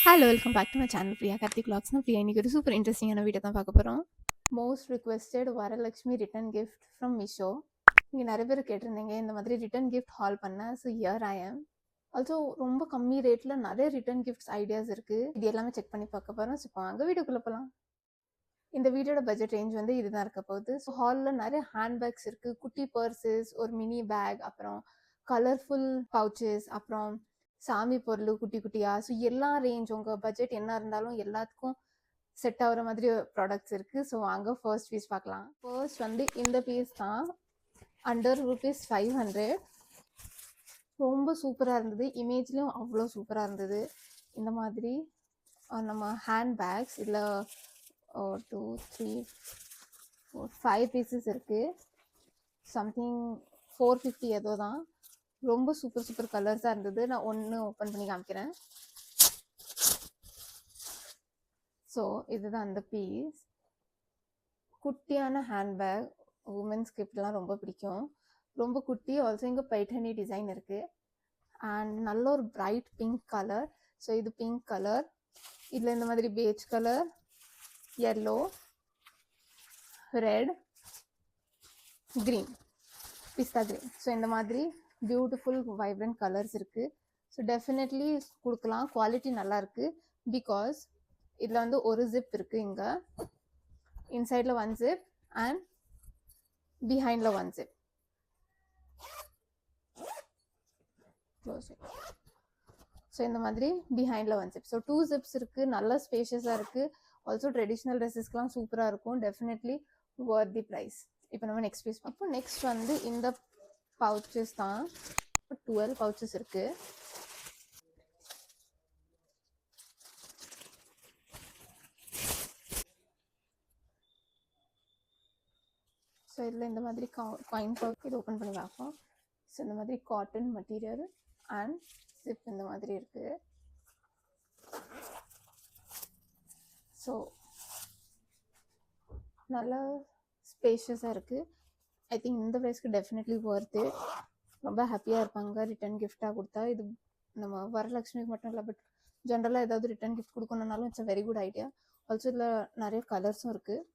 Hello welcome back to my channel Priya Karthik vlogsனா பிரியா இன்னைக்கு ஒரு சூப்பர் இன்ட்ரெஸ்டிங்கான வீடியோ தான் பார்க்க போகிறோம். Most requested Varalakshmi return gift from Meesho. நீங்கள் நிறைய பேர் கேட்டிருந்தீங்க இந்த மாதிரி ரிட்டன் கிஃப்ட் ஹால் பண்ண. So here I am also ரொம்ப கம்மி ரேட்டில் நிறைய ரிட்டன் கிஃப்ட்ஸ் ஐடியாஸ் இருக்குது. இது எல்லாமே செக் பண்ணி பார்க்க போகிறோம். ஸோ இப்போ அங்கே வீடியோக்குள்ளே போகலாம். இந்த வீடியோட பட்ஜெட் ரேஞ்ச் வந்து இதுதான் இருக்க போகுது. ஸோ ஹாலில் நிறைய ஹேண்ட்பேக்ஸ் இருக்குது, குட்டி பர்சஸ், ஒரு மினி பேக், அப்புறம் கலர்ஃபுல் பவுச்சஸ், அப்புறம் சாமி பொருள் குட்டி குட்டியா. ஸோ எல்லா ரேஞ்ச் உங்கள் பட்ஜெட் என்ன இருந்தாலும் எல்லாத்துக்கும் செட் ஆகிற மாதிரி ப்ராடக்ட்ஸ் இருக்குது. ஸோ அங்கே ஃபர்ஸ்ட் பீஸ் பார்க்கலாம். ஃபர்ஸ்ட் வந்து இந்த பீஸ் தான், அண்டர் ₹500. ரொம்ப சூப்பராக இருந்தது, இமேஜ்லேயும் அவ்வளோ சூப்பராக இருந்தது. இந்த மாதிரி நம்ம ஹேண்ட் பேக்ஸ் இதில் 2 3 4 5 பீசஸ் இருக்குது. சம்திங் 450 ஏதோ தான். ரொம்ப சூப்பர் கலர்ஸாக இருந்தது. நான் ஒன்று ஓப்பன் பண்ணி காமிக்கிறேன். ஸோ இதுதான் அந்த பீஸ். குட்டியான ஹேண்ட்பேக், உமன்ஸ் கிஃப்ட்லாம் ரொம்ப பிடிக்கும். ரொம்ப குட்டி. ஆல்சோ இங்கே பைட்டனி டிசைன் இருக்குது அண்ட் நல்ல ஒரு பிரைட் பிங்க் கலர். ஸோ இது பிங்க் கலர், இதில் இந்த மாதிரி beige colour, yellow, red, green, பிஸ்தா க்ரீன். ஸோ இந்த மாதிரி பியூட்டிஃபுல் வைப்ரண்ட் கலர்ஸ் இருக்குது. ஸோ டெஃபினெட்லி கொடுக்கலாம். குவாலிட்டி நல்லாயிருக்கு. பிகாஸ் இதில் வந்து ஒரு ஜிப் இருக்குது, இங்கே இன்சைடில் 1 ஜிப் அண்ட் பிஹைண்டில் 1 ஜிப். ஸோ இந்த மாதிரி பிஹைண்டில் 1 ஜிப். ஸோ 2 ஜிப்ஸ் இருக்குது. நல்ல ஸ்பேஷியஸாக இருக்குது. ஆல்சோ ட்ரெடிஷ்னல் ட்ரெஸ்ஸஸ்க்கெலாம் சூப்பராக இருக்கும். Definitely worth the price. இப்போ நம்ம நெக்ஸ்ட் பீஸ். அப்போ நெக்ஸ்ட் வந்து இந்த பவுச்சஸ் தான். 12 பவுச்சஸ் இருக்குது. ஸோ இதில் இந்த மாதிரி காயின் பவுச் இது ஓப்பன் பண்ணி பார்ப்போம். ஸோ இந்த மாதிரி காட்டன் மெட்டீரியல் அண்ட் ஜிப் இந்த மாதிரி இருக்குது. ஸோ நல்லா ஸ்பேஷியஸாக இருக்குது. ஐ திங்க் இந்த ப்ரைஸ்க்கு டெஃபினெட்லி ஒர்த்து. ரொம்ப ஹாப்பியாக இருப்பாங்க ரிட்டன் கிஃப்டாக கொடுத்தா. இது நம்ம வரலட்சுமிக்கு மட்டும் இல்லை, பட் ஜென்ரலாக ஏதாவது ரிட்டன் கிஃப்ட் கொடுக்கணுன்னாலும் it's a very good idea. Also இதில் நிறைய கலர்ஸும் இருக்குது.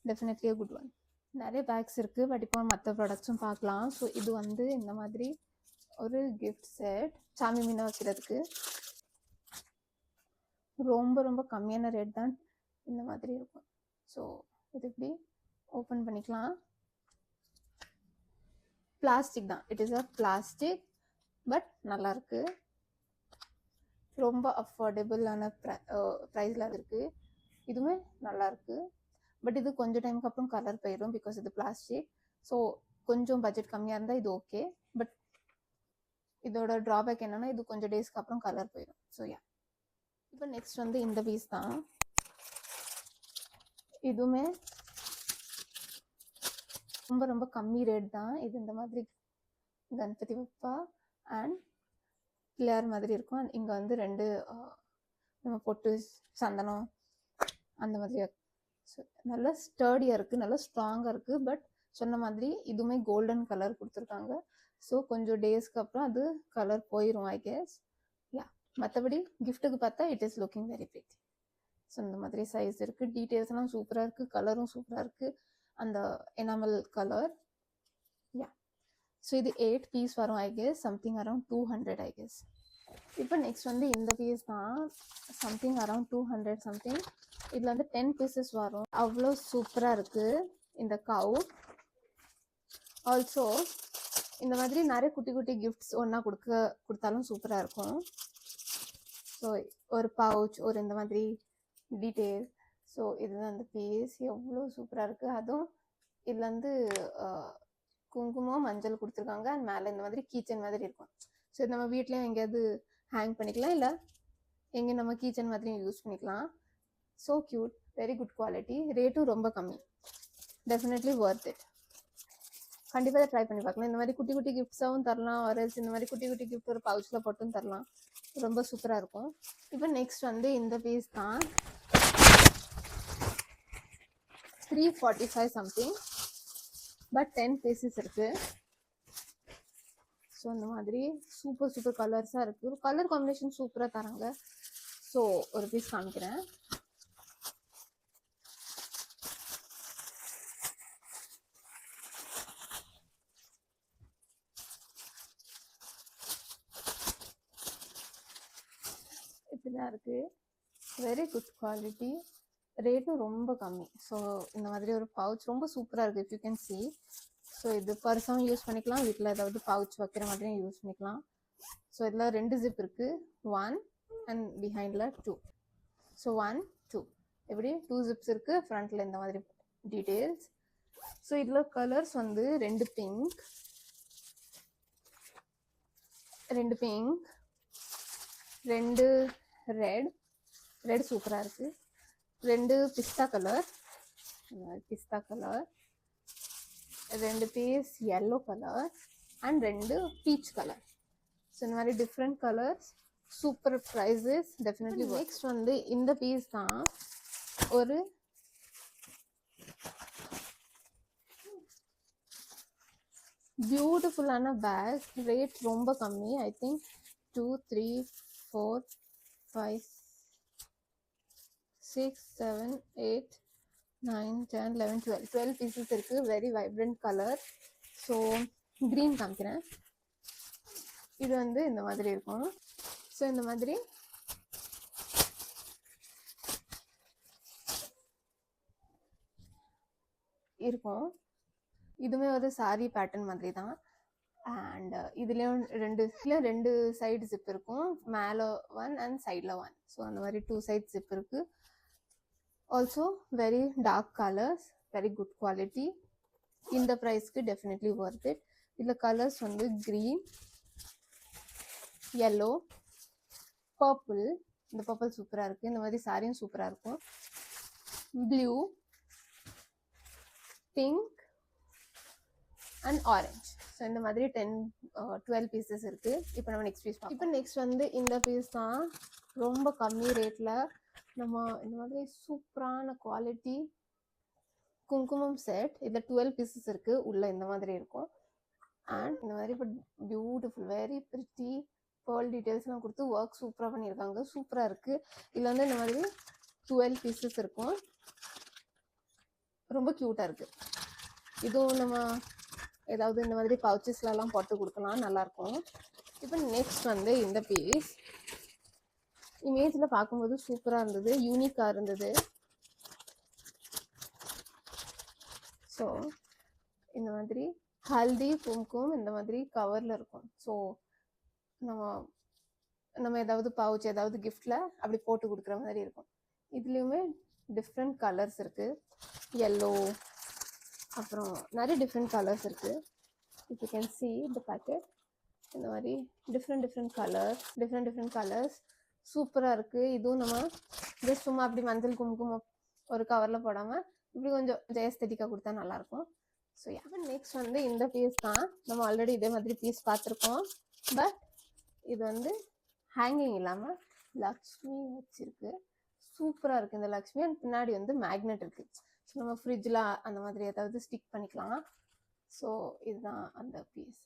Definitely a good one. நிறைய பேக்ஸ் இருக்குது, பட் இப்போ மற்ற ப்ராடக்ட்ஸும் பார்க்கலாம். ஸோ இது வந்து இந்த மாதிரி ஒரு கிஃப்ட் செட், சாமி மீனை வைக்கிறதுக்கு. ரொம்ப கம்மியான ரேட் தான் இந்த மாதிரி இருக்கும். ஸோ இது இப்படி ஓப்பன் பண்ணிக்கலாம். பிளாஸ்டிக் தான், it is a plastic, but நல்லாயிருக்கு. ரொம்ப அஃபோர்டபுளான ப்ரைஸில் இருக்குது. இதுவுமே நல்லாயிருக்கு. பட் இது கொஞ்சம் டைமுக்கு அப்புறம் கலர் போயிடும் பிகாஸ் இது பிளாஸ்டிக். ஸோ கொஞ்சம் பட்ஜெட் கம்மியாக இருந்தால் இது ஓகே. பட் இதோட ட்ராபேக் என்னென்னா இது கொஞ்சம் டேஸ்க்கு அப்புறம் கலர் போயிடும். So yeah. இப்போ நெக்ஸ்ட் வந்து இந்த பீஸ் தான். இதுவுமே ரொம்ப கம்மி ரேட் தான். இது இந்த மாதிரி கணபதி பப்பா அண்ட் பிள்ளையார் மாதிரி இருக்கும். அண்ட் இங்கே வந்து 2 நம்ம பொட்டு சந்தனம் அந்த மாதிரி. நல்லா ஸ்டர்டியாக இருக்குது, நல்லா ஸ்ட்ராங்காக இருக்குது. பட் சொன்ன மாதிரி இதுவுமே கோல்டன் கலர் கொடுத்துருக்காங்க. ஸோ கொஞ்சம் டேஸ்க்கு அப்புறம் அது கலர் போயிடும் ஐ கெஸ். யா, மற்றபடி கிஃப்ட்டுக்கு பார்த்தா it is looking very pretty. So இந்த மாதிரி சைஸ் இருக்குது. டீட்டெயில்ஸ்லாம் சூப்பராக இருக்குது. கலரும் சூப்பராக இருக்குது, அந்த எனாமல் கலர். யா. ஸோ இது 8 பீஸ் வரும் I guess. Something around 200 I guess. இப்போ நெக்ஸ்ட் வந்து இந்த பீஸ் தான். Something around 200 something. இதில் வந்து 10 பீசஸ் வரும். அவ்வளோ சூப்பராக இருக்குது இந்த கவு. ஆல்சோ இந்த மாதிரி நிறைய குட்டி குட்டி கிஃப்ட்ஸ் ஒன்றா கொடுத்தாலும் சூப்பராக இருக்கும். ஸோ ஒரு பவுச், ஒரு இந்த மாதிரி டீட்டெயில். ஸோ இதுதான் அந்த பீஸ். எவ்வளோ சூப்பராக இருக்குது. அதுவும் இதில் வந்து குங்குமம் மஞ்சள் கொடுத்துருக்காங்க. அண்ட் மேலே இந்த மாதிரி கீச்சன் மாதிரி இருக்கும். ஸோ நம்ம வீட்லேயும் எங்கேயாவது ஹேங் பண்ணிக்கலாம், இல்லை எங்கே நம்ம கீச்சன் மாதிரி யூஸ் பண்ணிக்கலாம். So cute, very good quality. ரேட்டும் ரொம்ப கம்மி. Definitely worth it. கண்டிப்பாக ட்ரை பண்ணி பார்க்கலாம். இந்த மாதிரி குட்டி குட்டி கிஃப்ட்ஸாகவும் தரலாம், ஒரு இந்த மாதிரி குட்டி குட்டி கிஃப்ட் ஒரு பவுச்சில் போட்டும் தரலாம். ரொம்ப சூப்பராக இருக்கும். இப்போ நெக்ஸ்ட் வந்து இந்த பீஸ் தான். 345 சம்திங், பட் 10 பீசஸ் இருக்குது. ஸோ அந்த மாதிரி சூப்பர் கலர்ஸாக இருக்குது. கலர் காம்பினேஷன் சூப்பராக தராங்க. ஸோ ஒரு பீஸ் காமிக்கிறேன். இப்படிதான் இருக்கு. வெரி குட் குவாலிட்டி, ரேட்டும் ரொம்ப கம்மி. ஸோ இந்த மாதிரி ஒரு பவுச் ரொம்ப சூப்பராக இருக்குது. If you can C. So இது பர்ஸாகவும் யூஸ் பண்ணிக்கலாம், வீட்டில் ஏதாவது பவுச் வைக்கிற மாதிரியும் யூஸ் பண்ணிக்கலாம். ஸோ இதில் 2 ஜிப் இருக்குது, 1 அண்ட் பிஹைண்டில் 2. ஸோ 1 2 எப்படி 2 ஜிப்ஸ் இருக்குது, ஃப்ரண்ட்டில் இந்த மாதிரி டீட்டெயில்ஸ். ஸோ இதில் கலர்ஸ் வந்து 2 பிங்க், 2 ரெட் சூப்பராக இருக்குது, 2 பிஸ்தா colour, 2 piece yellow colour and 2 peach colour. So இந்த மாதிரி different colours, super prices definitely. Next வந்து இந்த பீஸ் தான், ஒரு பியூட்டிஃபுல்லான பேக், ரேட் ரொம்ப கம்மி. ஐ திங்க் 2 3 4 5 6 7 8 9 10 11 12 பீசஸ் இருக்குது. Very vibrant colour. So green காமிக்கிறேன். இது வந்து இந்த மாதிரி இருக்கும். ஸோ இந்த மாதிரி இருக்கும். இதுவுமே ஒரு சாரி பேட்டர்ன் மாதிரி தான். அண்ட் இதுலேயும் 2 சைடு ஜிப் இருக்கும், மேலே 1 அண்ட் சைடில் 1. ஸோ அந்த மாதிரி 2 சைட் ஜிப் இருக்குது. Also very dark colours, very good quality. இந்த ப்ரைஸ்க்கு டெஃபினெட்லி ஒர்த் இட். இதில் கலர்ஸ் வந்து க்ரீன், yellow, பர்பிள். இந்த பர்பிள் சூப்பராக இருக்குது. இந்த மாதிரி சாரியும் சூப்பராக இருக்கும். Blue, pink and orange. So இந்த மாதிரி 12 பீசஸ் இருக்குது. இப்போ நம்ம நெக்ஸ்ட் பீஸ் பார்ப்போம். இப்போ நெக்ஸ்ட் வந்து இந்த பீஸ் தான், ரொம்ப கம்மி ரேட்டில் நம்ம இந்த மாதிரி சூப்பரான குவாலிட்டி குங்குமம் செட். இதில் 12 பீசஸ் இருக்குது. உள்ளே இந்த மாதிரி இருக்கும். அண்ட் இந்த மாதிரி இப்போ பியூட்டிஃபுல், வெரி பிரிட்டி பேர்ல் டீட்டெயில்ஸ்லாம் கொடுத்து ஒர்க் சூப்பராக பண்ணியிருக்காங்க. சூப்பராக இருக்குது. இதில் வந்து இந்த மாதிரி 12 பீசஸ் இருக்கும். ரொம்ப க்யூட்டாக இருக்குது. இதுவும் நம்ம ஏதாவது இந்த மாதிரி பவுச்சஸ்லாம் போட்டு கொடுக்கலாம், நல்லாயிருக்கும். இப்போ நெக்ஸ்ட் வந்து இந்த பீஸ் இமேஜில் பார்க்கும்போது சூப்பராக இருந்தது, யூனிக்காக இருந்தது. ஸோ இந்த மாதிரி ஹல்தி கும்கும் இந்த மாதிரி கவரில் இருக்கும். ஸோ நம்ம ஏதாவது பவுச் ஏதாவது கிஃப்டில் அப்படி போட்டு கொடுக்குற மாதிரி இருக்கும். இதுலேயுமே டிஃப்ரெண்ட் கலர்ஸ் இருக்குது, yellow, அப்புறம் நிறைய டிஃப்ரெண்ட் கலர்ஸ் இருக்குது. If you can see the packet, இந்த மாதிரி டிஃப்ரெண்ட் கலர்ஸ் சூப்பராக இருக்குது. இதுவும் நம்ம ஜஸ்ட் சும்மா அப்படி மஞ்சள் குங்குமம் ஒரு கவரில் போடாமல் இப்படி கொஞ்சம் எஸ்தெட்டிக்காக கொடுத்தா நல்லாயிருக்கும். ஸோ அப்போ நெக்ஸ்ட் வந்து இந்த பீஸ் தான். நம்ம ஆல்ரெடி இதே மாதிரி பீஸ் பார்த்துருக்கோம். பட் இது வந்து ஹேங்கிங் இல்லாமல் லக்ஷ்மி வச்சுருக்கு. சூப்பராக இருக்குது இந்த லக்ஷ்மி. அண்ட் பின்னாடி வந்து மேக்னெட் இருக்குது. ஸோ நம்ம ஃப்ரிட்ஜில் அந்த மாதிரி ஏதாவது ஸ்டிக் பண்ணிக்கலாம். ஸோ இதுதான் அந்த பீஸ்.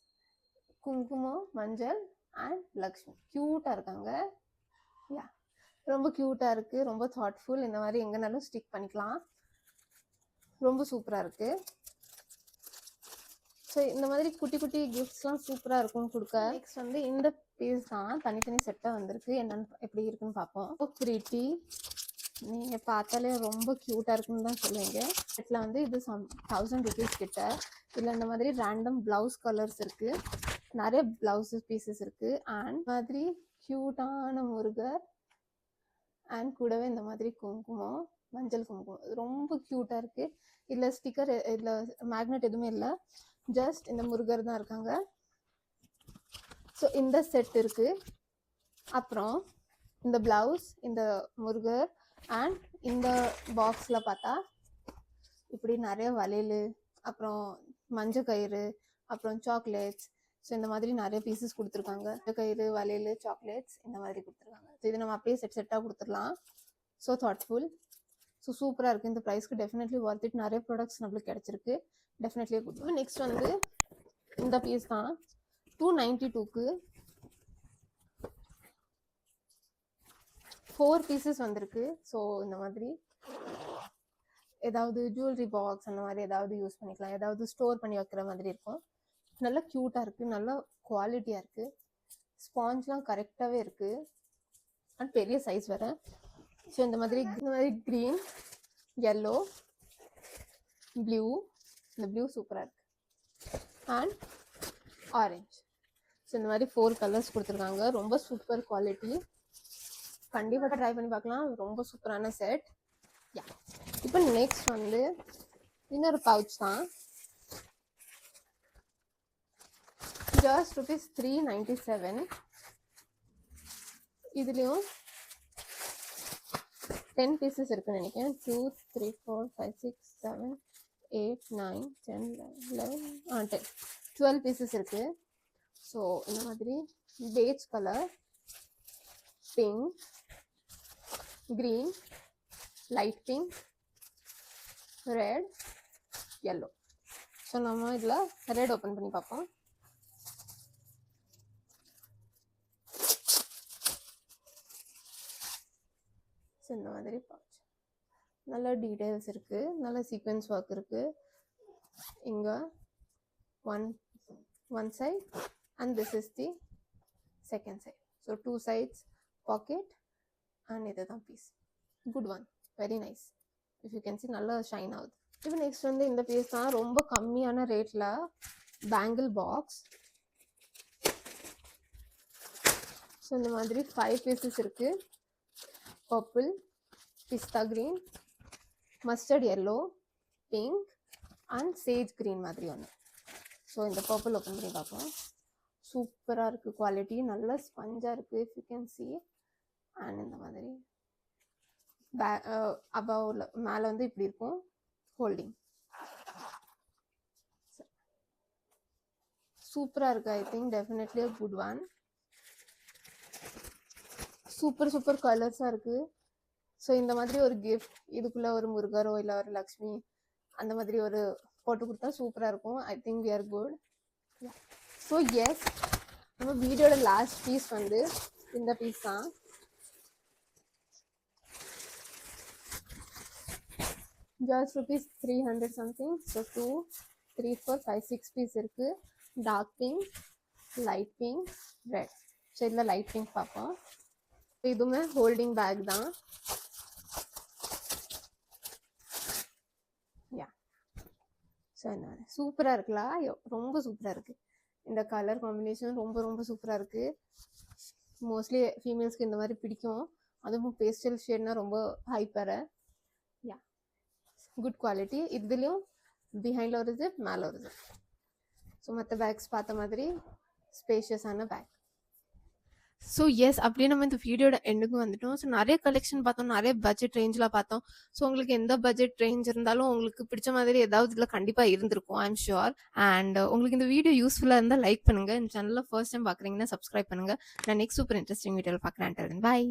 குங்குமம், மஞ்சள் அண்ட் லக்ஷ்மி க்யூட்டாக இருக்காங்க. யா, ரொம்ப க்யூட்டாக இருக்குது, ரொம்ப தாட்ஃபுல். இந்த மாதிரி எங்கேனாலும் ஸ்டிக் பண்ணிக்கலாம். ரொம்ப சூப்பராக இருக்குது. ஸோ இந்த மாதிரி குட்டி குட்டி கிஃப்ட்ஸ்லாம் சூப்பராக இருக்கும் கொடுக்க. நெக்ஸ்ட் வந்து இந்த பீஸ் தான், தனித்தனி செட்டாக வந்திருக்கு. என்னென்னு எப்படி இருக்குன்னு பார்ப்போம். ப்ரீட்டி, நீங்கள் பார்த்தாலே ரொம்ப க்யூட்டாக இருக்குன்னு தான் சொல்லுவீங்க. செட்டில் வந்து இது 1000 rupees கிட்ட. இதில் இந்த மாதிரி ரேண்டம் ப்ளவுஸ் கலர்ஸ் இருக்குது, நிறைய ப்ளவுஸ் பீசஸ் இருக்குது. அண்ட் மாதிரி க்யூட்டான முருகர் அண்ட் கூடவே இந்த மாதிரி குங்குமம், மஞ்சள் குங்குமம் ரொம்ப க்யூட்டாக இருக்குது. இதில் ஸ்டிக்கர், இதில் மேக்னெட் எதுவுமே இல்லை, ஜஸ்ட் இந்த முருகர் தான் இருக்காங்க. ஸோ இந்த செட் இருக்குது. அப்புறம் இந்த ப்ளவுஸ், இந்த முருகர் அண்ட் இந்த பாக்ஸில் பார்த்தா இப்படி நிறைய வளையல், அப்புறம் மஞ்சள் கயிறு, அப்புறம் சாக்லேட்ஸ். ஸோ இந்த மாதிரி நிறைய பீசஸ் கொடுத்துருக்காங்க. கயிறு, வளையல், சாக்லேட்ஸ் இந்த மாதிரி கொடுத்துருக்காங்க. ஸோ இது நம்ம அப்படியே செட்டாக கொடுத்துடலாம். ஸோ தாட்ஃபுல், ஸோ சூப்பராக இருக்குது. இந்த ப்ரைஸ்க்கு டெஃபினெட்லி ஒர்த் இட். நிறைய ப்ராடக்ட்ஸ் நம்மளுக்கு கிடச்சிருக்கு, டெஃபினெட்லி கொடுத்துருவோம். நெக்ஸ்ட் வந்து இந்த பீஸ் தான், 292க்கு 4 பீசஸ் வந்திருக்கு. ஸோ இந்த மாதிரி ஏதாவது ஜுவல்லரி பாக்ஸ் அந்த மாதிரி ஏதாவது யூஸ் பண்ணிக்கலாம், ஏதாவது ஸ்டோர் பண்ணி வைக்கிற மாதிரி இருக்கும். நல்லா க்யூட்டாக இருக்குது, நல்லா குவாலிட்டியாக இருக்குது, ஸ்பாஞ்ச்லாம் கரெக்டாகவே இருக்குது அண்ட் பெரிய சைஸ் வேறு. ஸோ இந்த மாதிரி க்ரீன், yellow, ப்ளூ, இந்த ப்ளூ சூப்பராக இருக்குது, அண்ட் ஆரஞ்ச். ஸோ இந்த மாதிரி 4 கலர்ஸ் கொடுத்துருக்காங்க. ரொம்ப சூப்பர் குவாலிட்டி, கண்டிப்பாக ட்ரை பண்ணி பார்க்கலாம். ரொம்ப சூப்பரான செட். யா, இப்போ நெக்ஸ்ட் வந்து இன்னொரு பவுச் தான். ஜஸ்ட் ₹397. இதுலேயும் 10 பீசஸ் இருக்குன்னு நினைக்கிறேன். 2 3 4 5 6 7 8 9 10 11 10 12 பீசஸ் இருக்கு. ஸோ இந்த மாதிரி beige colour, pink, green, light pink, red, yellow. So நம்ம இதில் ரெட் ஓப்பன் பண்ணி பார்ப்போம். ஸோ இந்த மாதிரி பவுச், நல்ல டீட்டெயில்ஸ் இருக்குது, நல்ல சீக்வென்ஸ் ஒர்க் இருக்குது. இங்கே one side and this is the second side. So 2 sides pocket and இதுதான் piece. Good one, very nice. If you can see நல்லா ஷைன் ஆகுது. இப்போ நெக்ஸ்ட் வந்து இந்த பீஸ் தான், ரொம்ப கம்மியான ரேட்டில் பேங்கிள் பாக்ஸ். ஸோ இந்த மாதிரி 5 பீசஸ் இருக்குது. Purple, pista green, mustard yellow, pink and sage green மாதிரி ஒன்று. ஸோ இந்த பர்பிள் ஓப்பன் பண்ணி பார்ப்போம். சூப்பராக இருக்குது குவாலிட்டி, நல்ல ஸ்பஞ்சாக இருக்குது, if you can C. And இந்த மாதிரி அபவ் மேலே வந்து இப்படி இருக்கும் ஹோல்டிங். சூப்பராக இருக்குது. I think definitely a good one. Super கலர்ஸாக இருக்குது. ஸோ இந்த மாதிரி ஒரு கிஃப்ட், இதுக்குள்ளே ஒரு முருகரோ இல்லை ஒரு லக்ஷ்மி அந்த மாதிரி ஒரு போட்டு கொடுத்தா சூப்பராக இருக்கும். I think we are good. So yes, நம்ம வீடியோட லாஸ்ட் பீஸ் வந்து இந்த பீஸ் தான். Just ₹300 something. ஸோ 2 3 4 5 6 பீஸ் இருக்குது. Dark pink, light pink, red. So இதில் லைட் பிங்க் பார்ப்போம். இதுவுமே ஹோல்டிங் பேக் தான். யா, ஸோ என்ன சூப்பராக இருக்குல்ல, ரொம்ப சூப்பராக இருக்குது. இந்த கலர் காம்பினேஷன் ரொம்ப சூப்பராக இருக்குது. மோஸ்ட்லி ஃபீமேல்ஸ்க்கு இந்த மாதிரி பிடிக்கும், அதுவும் பேஸ்டல் ஷேட்னா ரொம்ப ஹைப்பர். யா, குட் குவாலிட்டி. இதுலேயும் பிஹைண்டில் ஒரு ஜிப், மேலே ஒரு ஜிப். ஸோ மற்ற பேக்ஸ் பார்த்த மாதிரி ஸ்பேஷியஸான பேக். ஸோ எஸ், அப்படியே நம்ம இந்த வீடியோட எண்டுக்கு வந்துட்டோம். ஸோ நிறைய கலெக்ஷன் பார்த்தோம், நிறைய பட்ஜெட் ரேஞ்சில் பார்த்தோம். ஸோ உங்களுக்கு எந்த பட்ஜெட் ரேஞ்ச் இருந்தாலும் உங்களுக்கு பிடிச்ச மாதிரி ஏதாவது இதில் கண்டிப்பாக இருந்திருக்கும், ஐ எம் ஷுர். அண்ட் உங்களுக்கு இந்த வீடியோ யூஸ்ஃபுல்லாக இருந்தால் லைக் பண்ணுங்கள். இந்த சேனலில் ஃபர்ஸ்ட் டைம் பார்க்குறீங்கன்னா சப்ஸ்கிரைப் பண்ணுங்கள். நான் நெக்ஸ்ட் சூப்பர் இன்ட்ரெஸ்டிங் வீடியோவில் பார்க்குறேன். பாய்.